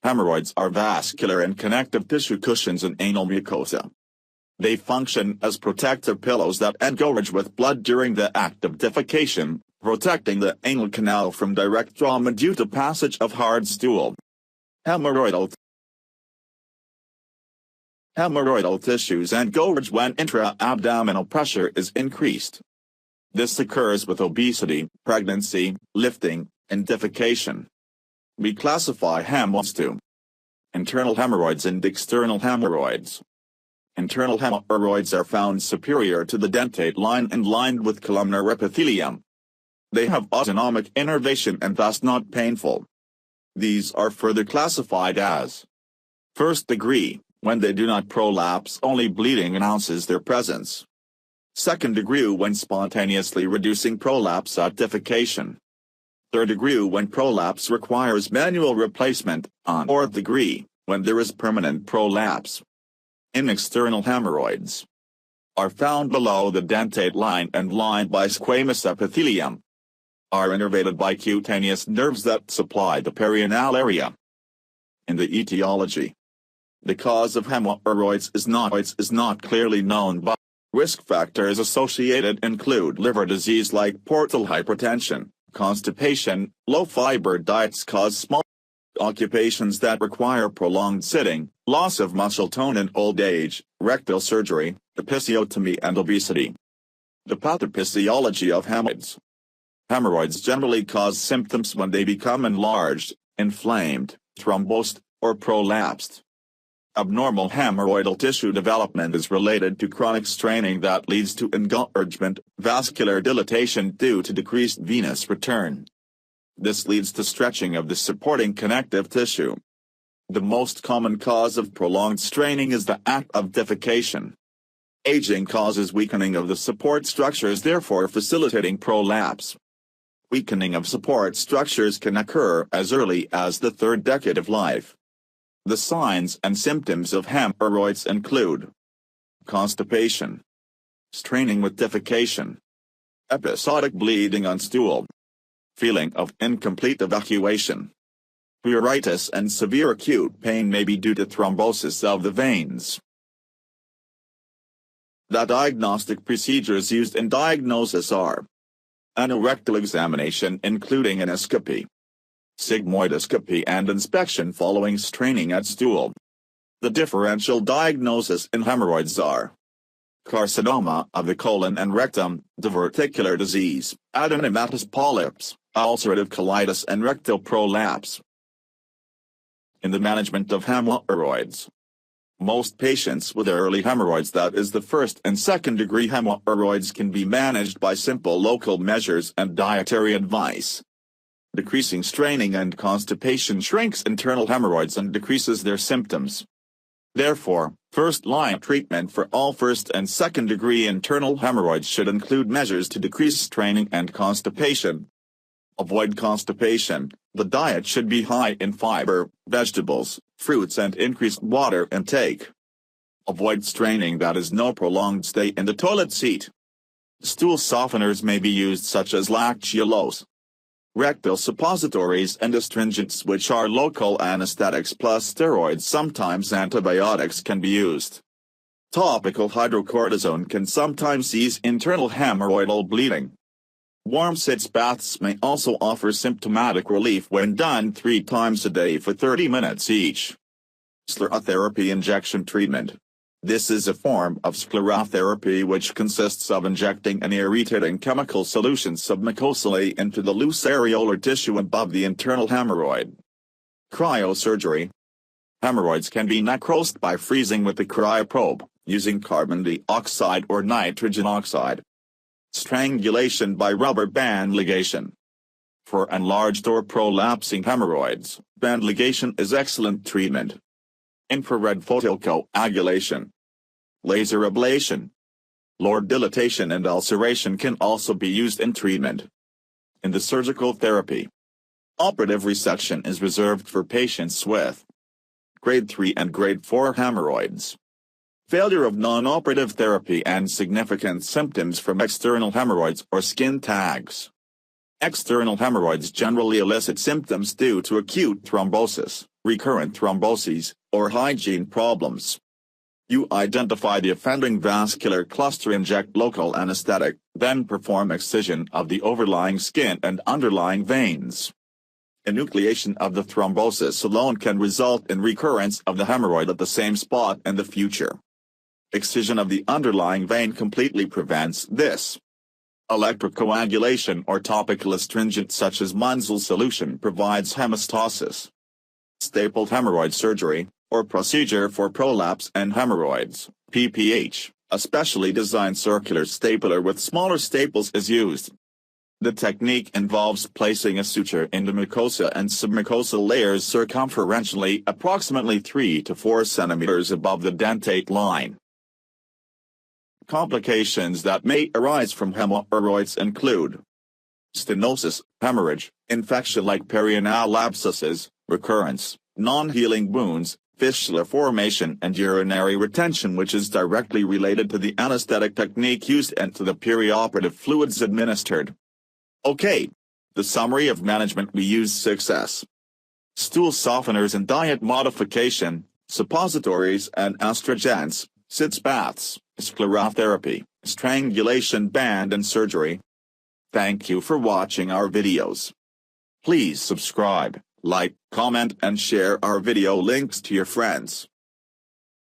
Hemorrhoids are vascular and connective tissue cushions in anal mucosa. They function as protective pillows that engorge with blood during the act of defecation, protecting the anal canal from direct trauma due to passage of hard stool. Hemorrhoidal tissues engorge when intra-abdominal pressure is increased. This occurs with obesity, pregnancy, lifting, and defecation. We classify hemorrhoids to internal hemorrhoids and external hemorrhoids. Internal hemorrhoids are found superior to the dentate line and lined with columnar epithelium. They have autonomic innervation and thus not painful. These are further classified as first degree, when they do not prolapse, only bleeding announces their presence. Second degree, when spontaneously reducing prolapse at defecation. Third degree, when prolapse requires manual replacement. On fourth degree, when there is permanent prolapse. External hemorrhoids are found below the dentate line and lined by squamous epithelium. Are innervated by cutaneous nerves that supply the perianal area. In the etiology, the cause of hemorrhoids is not clearly known, but risk factors associated include liver disease like portal hypertension, constipation, low-fiber diets cause small occupations that require prolonged sitting, loss of muscle tone in old age, rectal surgery, episiotomy and obesity. The pathophysiology of hemorrhoids. Hemorrhoids generally cause symptoms when they become enlarged, inflamed, thrombosed, or prolapsed. Abnormal hemorrhoidal tissue development is related to chronic straining that leads to engorgement, vascular dilatation due to decreased venous return. This leads to stretching of the supporting connective tissue. The most common cause of prolonged straining is the act of defecation. Aging causes weakening of the support structures, therefore facilitating prolapse. Weakening of support structures can occur as early as the third decade of life. The signs and symptoms of hemorrhoids include constipation, straining with defecation, episodic bleeding on stool, feeling of incomplete evacuation. Pruritus and severe acute pain may be due to thrombosis of the veins. The diagnostic procedures used in diagnosis are anorectal examination including endoscopy, sigmoidoscopy and inspection following straining at stool. The differential diagnosis in hemorrhoids are carcinoma of the colon and rectum, diverticular disease, adenomatous polyps, ulcerative colitis and rectal prolapse. In the management of hemorrhoids, most patients with early hemorrhoids, that is the first and second degree hemorrhoids, can be managed by simple local measures and dietary advice. Decreasing straining and constipation shrinks internal hemorrhoids and decreases their symptoms. Therefore, first-line treatment for all first and second degree internal hemorrhoids should include measures to decrease straining and constipation. Avoid constipation. The diet should be high in fiber, vegetables, fruits and increased water intake. Avoid straining, that is no prolonged stay in the toilet seat. Stool softeners may be used such as lactulose. Rectal suppositories and astringents, which are local anesthetics plus steroids, sometimes antibiotics, can be used. Topical hydrocortisone can sometimes ease internal hemorrhoidal bleeding. Warm sitz baths may also offer symptomatic relief when done 3 times a day for 30 minutes each. Sclerotherapy injection treatment. This is a form of sclerotherapy which consists of injecting an irritating chemical solution submucosally into the loose areolar tissue above the internal hemorrhoid. Cryosurgery. Hemorrhoids can be necrosed by freezing with the cryoprobe, using carbon dioxide or nitrogen oxide. Strangulation by rubber band ligation. For enlarged or prolapsing hemorrhoids, band ligation is excellent treatment. Infrared photocoagulation. Laser ablation. Lower dilatation and ulceration can also be used in treatment. In the surgical therapy, operative resection is reserved for patients with grade 3 and grade 4 hemorrhoids. Failure of non-operative therapy and significant symptoms from external hemorrhoids or skin tags. External hemorrhoids generally elicit symptoms due to acute thrombosis, recurrent thromboses, or hygiene problems. You identify the offending vascular cluster, inject local anesthetic, then perform excision of the overlying skin and underlying veins. Enucleation of the thrombosis alone can result in recurrence of the hemorrhoid at the same spot in the future. Excision of the underlying vein completely prevents this. Electrocoagulation or topical astringent such as Munzel solution provides hemostasis. Stapled hemorrhoid surgery, or procedure for prolapse and hemorrhoids, PPH, a specially designed circular stapler with smaller staples is used. The technique involves placing a suture in the mucosa and submucosal layers circumferentially approximately 3 to 4 centimeters above the dentate line. Complications that may arise from hemorrhoids include stenosis, hemorrhage, infection like perianal abscesses, recurrence, non-healing wounds, fistula formation and urinary retention, which is directly related to the anesthetic technique used and to the perioperative fluids administered. Okay. The summary of management: we use 6S. Stool softeners and diet modification, suppositories and estrogens, sitz baths, sclerotherapy, strangulation band and surgery. Thank you for watching our videos. Please subscribe, like, comment and share our video links to your friends.